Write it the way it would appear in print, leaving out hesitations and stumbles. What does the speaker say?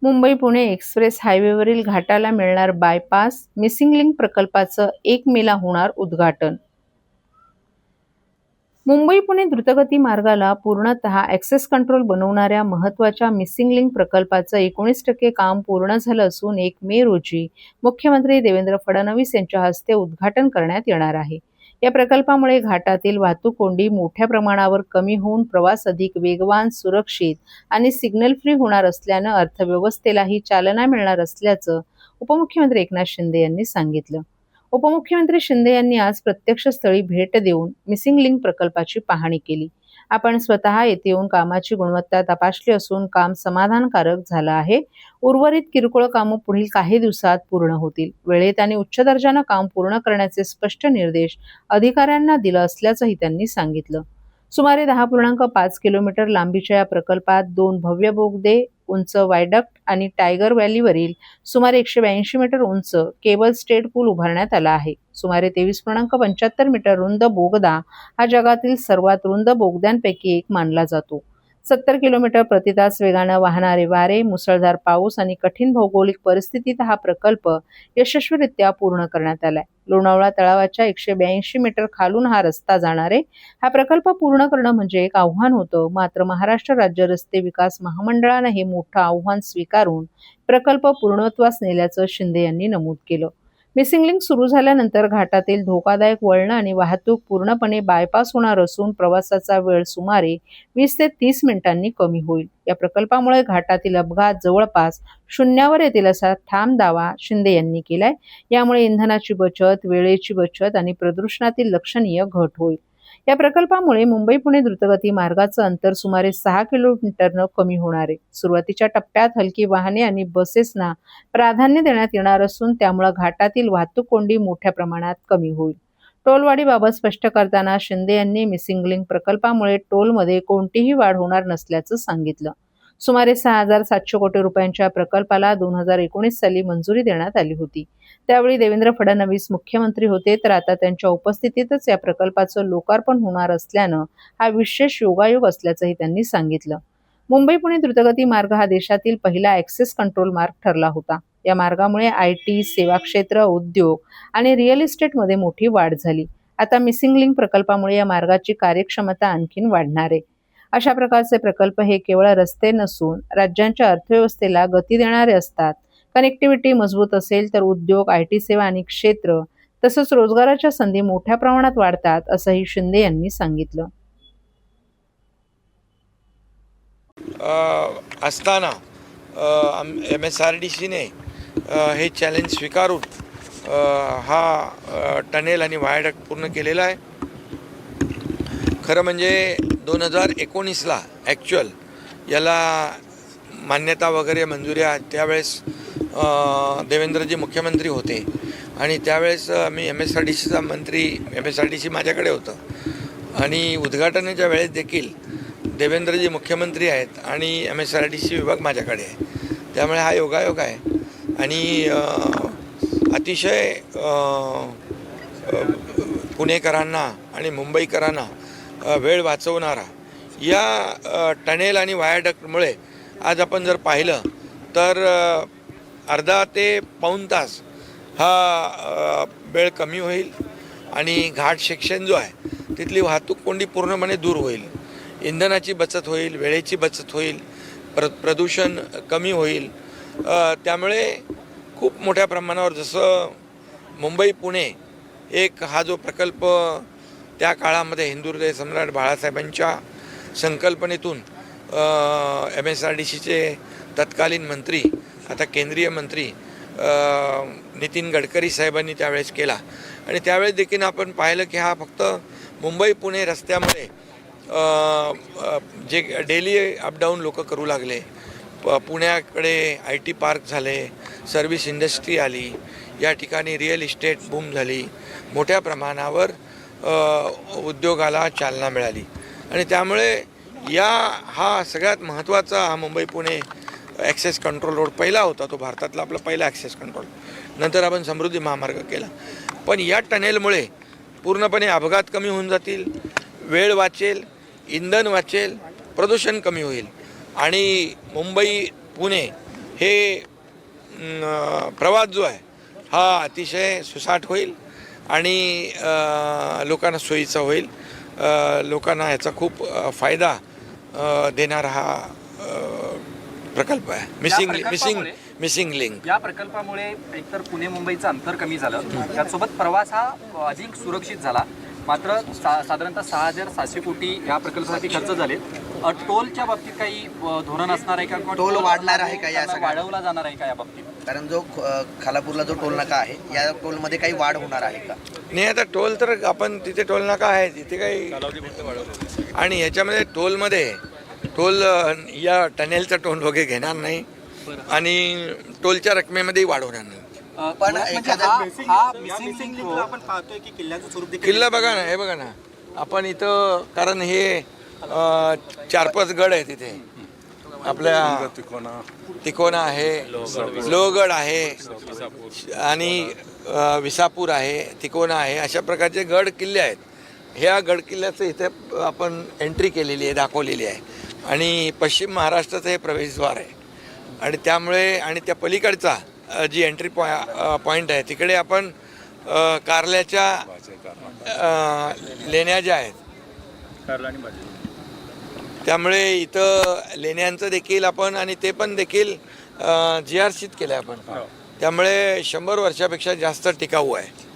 Mumbai Pune express हायवेवरील घाटाला मिळणार bypass, missing link प्रकल्पाचं 1 मेला होणार उद्घाटन. मुंबई पुणे द्रुतगती मार्गाला पूर्णतः ॲक्सेस कंट्रोल बनवणाऱ्या महत्त्वाच्या मिसिंग लिंक प्रकल्पाचं 19% काम पूर्ण झालं असून 1 मे रोजी मुख्यमंत्री देवेंद्र फडणवीस यांच्या हस्ते उद्घाटन करण्यात येणार आहे. या प्रकल्पामुळे घाटातील वाहतूक कोंडी मोठ्या प्रमाणावर कमी होऊन प्रवास अधिक वेगवान, सुरक्षित आणि सिग्नल फ्री होणार असल्यानं अर्थव्यवस्थेलाही चालना मिळणार असल्याचं उपमुख्यमंत्री एकनाथ शिंदे यांनी सांगितलं. उपमुख्यमंत्री शिंदे यांनी आज प्रत्यक्ष स्थळी भेट देऊन मिसिंग लिंक प्रकल्पाची पाहणी केली. आपण स्वतः येथे येऊन कामाची गुणवत्ता तपासली असून काम समाधानकारक झालं आहे. उर्वरित किरकोळ कामं पुढील काही दिवसात पूर्ण होतील. वेळेत आणि उच्च दर्जानं काम पूर्ण करण्याचे स्पष्ट निर्देश अधिकाऱ्यांना दिलं असल्याचंही त्यांनी सांगितलं. सुमारे 10.5 किलोमीटर लांबीच्या या प्रकल्पात 2 भव्य बोगदे, उंच वायडक्ट आणि टायगर व्हॅलीवरील सुमारे 182 मीटर उंच केबल स्टेड पूल उभारण्यात आला आहे. सुमारे 23.75 मीटर रुंद बोगदा हा जगातील सर्वात रुंद बोगद्यांपैकी एक मानला जातो. 70 किलोमीटर प्रतितास वेगानं वाहणारे वारे, मुसळधार पाऊस आणि कठीण भौगोलिक परिस्थितीत हा प्रकल्प यशस्वीरित्या पूर्ण करण्यात आलाय. लोणावळा तळावाच्या 182 मीटर खालून हा रस्ता जाणार आहे. हा प्रकल्प पूर्ण करणं म्हणजे एक आव्हान होतं. मात्र महाराष्ट्र राज्य रस्ते विकास महामंडळानं हे मोठं आव्हान स्वीकारून प्रकल्प पूर्णत्वास नेल्याचं शिंदे यांनी नमूद केलं. मिसिंग लिंक सुरू झाल्यानंतर घाटातील धोकादायक वळणं आणि वाहतूक पूर्णपणे बायपास होणार असून प्रवासाचा वेळ सुमारे 20 ते 30 मिनिटांनी कमी होईल. या प्रकल्पामुळे घाटातील अपघात जवळपास शून्यावर येतील असा ठाम दावा शिंदे यांनी केलाय. यामुळे इंधनाची बचत, वेळेची बचत आणि प्रदूषणातील लक्षणीय घट होईल. या प्रकल्पामुळे मुंबई पुणे द्रुतगती मार्गाचं अंतर सुमारे 6 किलोमीटरनं कमी होणार आहे. सुरुवातीच्या टप्प्यात हलकी वाहने आणि बसेसना प्राधान्य देण्यात येणार असून त्यामुळे घाटातील वाहतूक कोंडी मोठ्या प्रमाणात कमी होईल. टोलवाढीबाबत स्पष्ट करताना शिंदे यांनी मिसिंग लिंक प्रकल्पामुळे टोलमध्ये कोणतीही वाढ होणार नसल्याचं सांगितलं. सुमारे 6,700 कोटी रुपयांच्या प्रकल्पाला 2019 साली मंजुरी देण्यात आली होती. त्यावेळी देवेंद्र फडणवीस मुख्यमंत्री होते. तर आता त्यांच्या उपस्थितीतच या प्रकल्पाचं लोकार्पण होणार असल्यानं हा विशेष योगायोग असल्याचंही त्यांनी सांगितलं. मुंबई पुणे द्रुतगती मार्ग हा देशातील पहिला ॲक्सेस कंट्रोल मार्ग ठरला होता. या मार्गामुळे IT, सेवा क्षेत्र, उद्योग आणि रिअल इस्टेटमध्ये मोठी वाढ झाली. आता मिसिंग लिंक प्रकल्पामुळे या मार्गाची कार्यक्षमता आणखीन वाढणार आहे. अशा प्रकारचे प्रकल्प हे केवळ रस्ते नसून राज्यांच्या अर्थव्यवस्थेला गती देणारे असतात. कनेक्टिव्हिटी मजबूत असेल तर उद्योग, IT सेवा आणि क्षेत्र तसंच रोजगाराच्या संधी मोठ्या प्रमाणात वाढतात, असंही शिंदे यांनी सांगितलं. असताना MSRDCने हे चॅलेंज स्वीकारून हा टनेल आणि वायडक्ट पूर्ण केलेला आहे. खरं म्हणजे 2019ला ॲक्च्युअल याला मान्यता वगैरे मंजुऱ्या त्यावेळेस देवेंद्रजी मुख्यमंत्री होते आणि त्यावेळेस मी MSRDC माझ्याकडे होतं आणि उद्घाटनाच्या वेळेस देखील देवेंद्रजी मुख्यमंत्री आहेत आणि MSRDC विभाग माझ्याकडे आहे. त्यामुळे हा योगायोग आहे आणि अतिशय पुणेकरांना आणि मुंबईकरांना वेळ वाचवणारा या टनेल आणि वायाडक्टमुळे आज आपण जर पाहिलं तर अर्धा ते पाऊण तास हा वेळ कमी होईल आणि घाट सेक्शन जो आहे तिथली वाहतूक कोंडी पूर्णपणे दूर होईल. इंधनाची बचत होईल, वेळेची बचत होईल, प्रदूषण कमी होईल. त्यामुळे खूप मोठ्या प्रमाणावर जसं मुंबई पुणे एक हा जो प्रकल्प त्या काळामध्ये हिंदुहृदय सम्राट बाळासाहेबांच्या संकल्पनेतून MSRDCचे तत्कालीन मंत्री आता केंद्रीय मंत्री नितीन गडकरी साहेबांनी त्यावेळेस केला आणि त्यावेळेस देखील आपण पाहिलं की हा फक्त मुंबई पुणे रस्त्यामुळे जे डेली अपडाऊन लोक करू लागले. पुण्याकडे IT पार्क झाले, सर्व्हिस इंडस्ट्री आली, या ठिकाणी रिअल इस्टेट बूम झाली, मोठ्या प्रमाणावर उद्योगाला चालना मिळाली आणि त्यामुळे हा सगळ्यात महत्त्वाचा हा Mumbai Pune access control road पहिला होता. तो भारतातला आपला पहिला ॲक्सेस कंट्रोल. नंतर आपण समृद्धी महामार्ग केला. पण या टनेलमुळे पूर्णपणे अपघात कमी होऊन जातील, वेळ वाचेल, इंधन वाचेल, प्रदूषण कमी होईल आणि मुंबई पुणे हे प्रवास जो आहे हा अतिशय सुसाट होईल आणि लोकांना सोयीचा होईल. लोकांना याचा खूप फायदा देणारा हा प्रकल्प आहे. मिसिंग लिंक या प्रकल्पामुळे एकतर पुणे मुंबईचं अंतर कमी झालं, त्यासोबत प्रवास हा अधिक सुरक्षित झाला. मात्र साधारणतः 6,700 कोटी या प्रकल्पासाठी खर्च झाले. टोलच्या बाबतीत काही धोरण असणार आहे का? टोल वाढणार आहे का या सगळ्या? वाढवला जाणार आहे का या बाबतीत? कारण जो खालापूरला जो टोल नाका आहे या टोलमध्ये काही वाढ होणार आहे का? नाही, आता टोल तर आपण तिथे टोल नाका आहे तिथे काही, आणि ह्याच्यामध्ये टोल या टनेलचा टोल वगैरे घेणार नाही आणि टोलच्या रकमेमध्येही वाढ होणार नाही. पण आपण पाहतोय की किल्ल्याचं स्वरूप किल्ला बघा ना, हे बघा ना आपण इथं, कारण हे 4-5 गड आहे तिथे. आपल्या तिकोना आहे, लोहगड आहे आणि विसापूर आहे, तिकोना आहे, अशा प्रकारचे गड किल्ले आहेत. ह्या गड किल्ल्याचं इथे आपण एंट्री केलेली आहे, दाखवलेली आहे. आणि पश्चिम महाराष्ट्राचं हे प्रवेशद्वार आहे आणि त्यामुळे, आणि त्या पलीकडचा जी एंट्री पॉईंट आहे तिकडे आपण कारल्याच्या लेण्या ज्या आहेत, त्यामुळे इथं लेण्यांचं देखील आपण, आणि ते पण देखील GRCत केलं आहे आपण. त्यामुळे 100 वर्षापेक्षा जास्त टिकाऊ आहे.